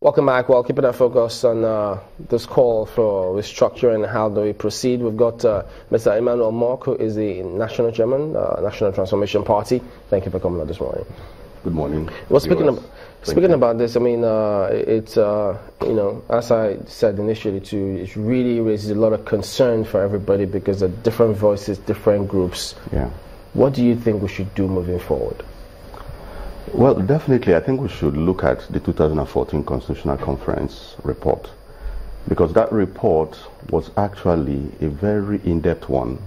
Welcome back. Well, keeping our focus on this call for restructuring and how do we proceed. We've got Mr. Emmanuel Mok, who is the National Chairman, National Transformation Party. Thank you for coming out this morning. Good morning. Well, speaking about this, I mean, it's as I said initially, too, it really raises a lot of concern for everybody because of different voices, different groups. Yeah. What do you think we should do moving forward? Well, definitely, I think we should look at the 2014 Constitutional Conference report, because that report was actually a very in-depth one.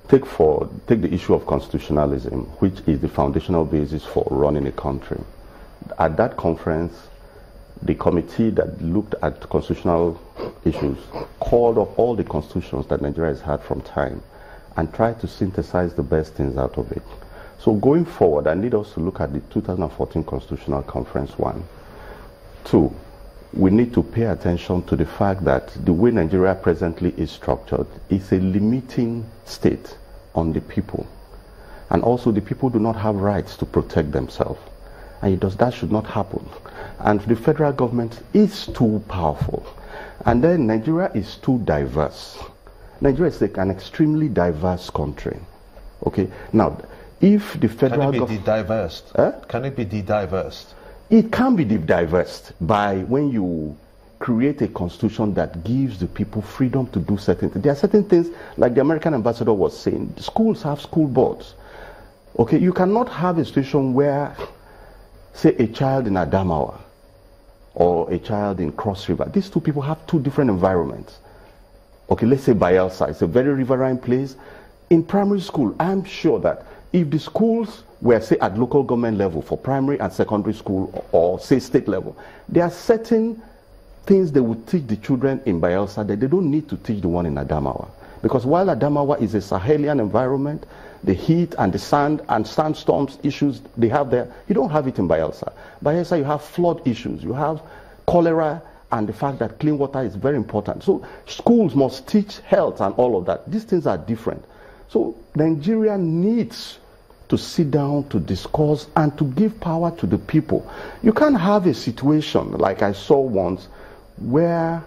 Take the issue of constitutionalism, which is the foundational basis for running a country. At that conference, the committee that looked at constitutional issues called up all the constitutions that Nigeria has had from time and tried to synthesize the best things out of it. So going forward, I need us to look at the 2014 Constitutional Conference 1. 2, we need to pay attention to the fact that the way Nigeria presently is structured is a limiting state on the people. And also the people do not have rights to protect themselves. And that should not happen. And the federal government is too powerful. And then Nigeria is too diverse. Nigeria is like an extremely diverse country. Okay? Now, if the federal government... Can it be de-diversed? Can it be de-diversed? It can be de-diversed by when you create a constitution that gives the people freedom to do certain things. There are certain things, like the American ambassador was saying, schools have school boards. Okay, you cannot have a situation where, say, a child in Adamawa or a child in Cross River, these two people have two different environments. Okay, let's say Bayelsa, it's a very riverine place. In primary school, I'm sure that if the schools were, say, at local government level for primary and secondary school or, say, state level, there are certain things they would teach the children in Bayelsa that they don't need to teach the one in Adamawa. Because while Adamawa is a Sahelian environment, the heat and the sand and sandstorms issues they have there, you don't have it in Bayelsa. Bayelsa, you have flood issues, you have cholera, and the fact that clean water is very important. So schools must teach health and all of that. These things are different. So Nigeria needs to sit down to discuss and to give power to the people. You can't have a situation like I saw once where,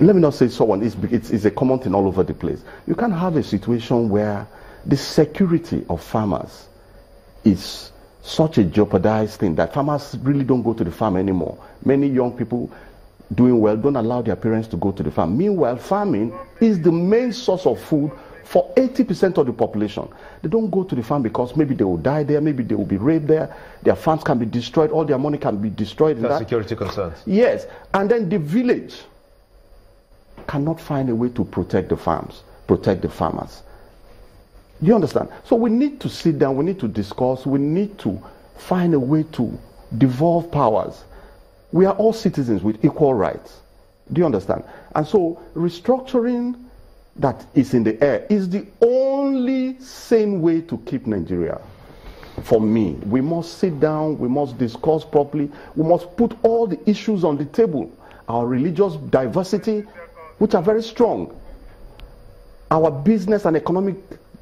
let me not say someone, it's a common thing all over the place. You can't have a situation where the security of farmers is such a jeopardized thing that farmers really don't go to the farm anymore. Many young people doing well don't allow their parents to go to the farm. Meanwhile, farming is the main source of food for 80% of the population. They don't go to the farm because maybe they will die there, maybe they will be raped there, their farms can be destroyed, all their money can be destroyed. That's security concerns. Yes, and then the village cannot find a way to protect the farms, protect the farmers. Do you understand? So we need to sit down, we need to discuss, we need to find a way to devolve powers. We are all citizens with equal rights. Do you understand? And so restructuring that is in the air is the only sane way to keep Nigeria. For me, we must sit down, we must discuss properly, we must put all the issues on the table. Our religious diversity, which are very strong, our business and economic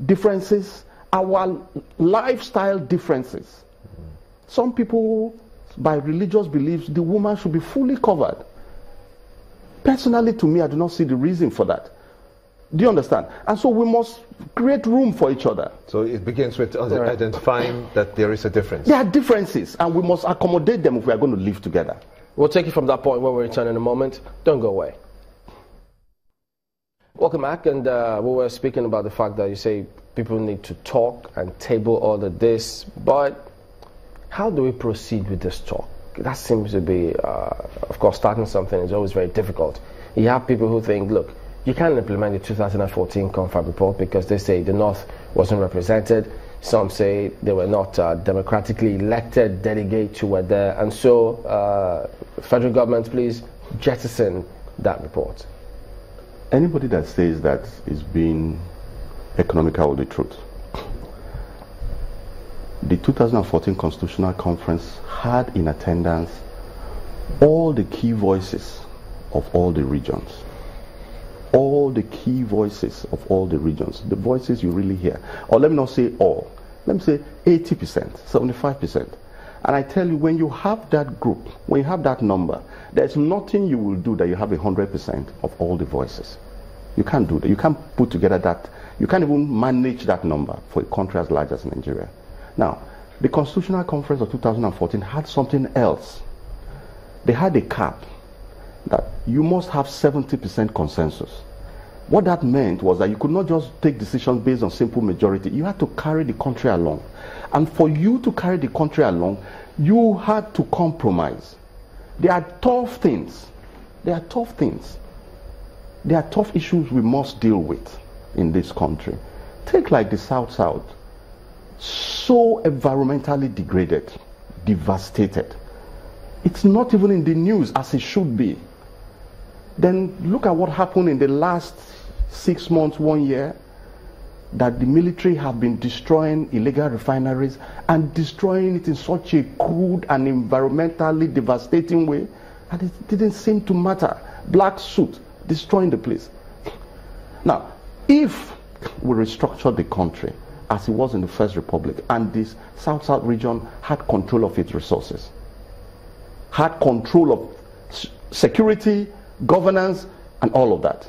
differences, our lifestyle differences. Some people, by religious beliefs, the woman should be fully covered. Personally, to me, I do not see the reason for that. Do you understand? And so we must create room for each other. So it begins with identifying that there is a difference. There are differences, and we must accommodate them if we are going to live together. We'll take you from that point when we return in a moment. Don't go away. Welcome back, and we were speaking about the fact that you say people need to talk and table all of this, but how do we proceed with this talk? That seems to be, of course, starting something is always very difficult. You have people who think, look, you can't implement the 2014 Confab report because they say the North wasn't represented. Some say they were not democratically elected delegates who were there. And so, federal government, please jettison that report. Anybody that says that is being economical with the truth. The 2014 Constitutional Conference had in attendance all the key voices of all the regions. All the key voices of all the regions. The voices you really hear. Or let me not say all. Let me say 80%, 75%. And I tell you, when you have that group, when you have that number, there's nothing you will do that you have 100% of all the voices. You can't do that. You can't put together that. You can't even manage that number for a country as large as Nigeria. Now, the Constitutional Conference of 2014 had something else. They had a cap that you must have 70% consensus. What that meant was that you could not just take decisions based on simple majority. You had to carry the country along. And for you to carry the country along, you had to compromise. There are tough things. There are tough things. There are tough issues we must deal with in this country. Take like the South-South. So environmentally degraded, devastated. It's not even in the news as it should be. Then look at what happened in the last 6 months, 1 year, that the military have been destroying illegal refineries and destroying it in such a crude and environmentally devastating way, and it didn't seem to matter. Black suit destroying the place. Now, if we restructure the country as it was in the First Republic, and this South-South region had control of its resources, had control of security, governance, and all of that,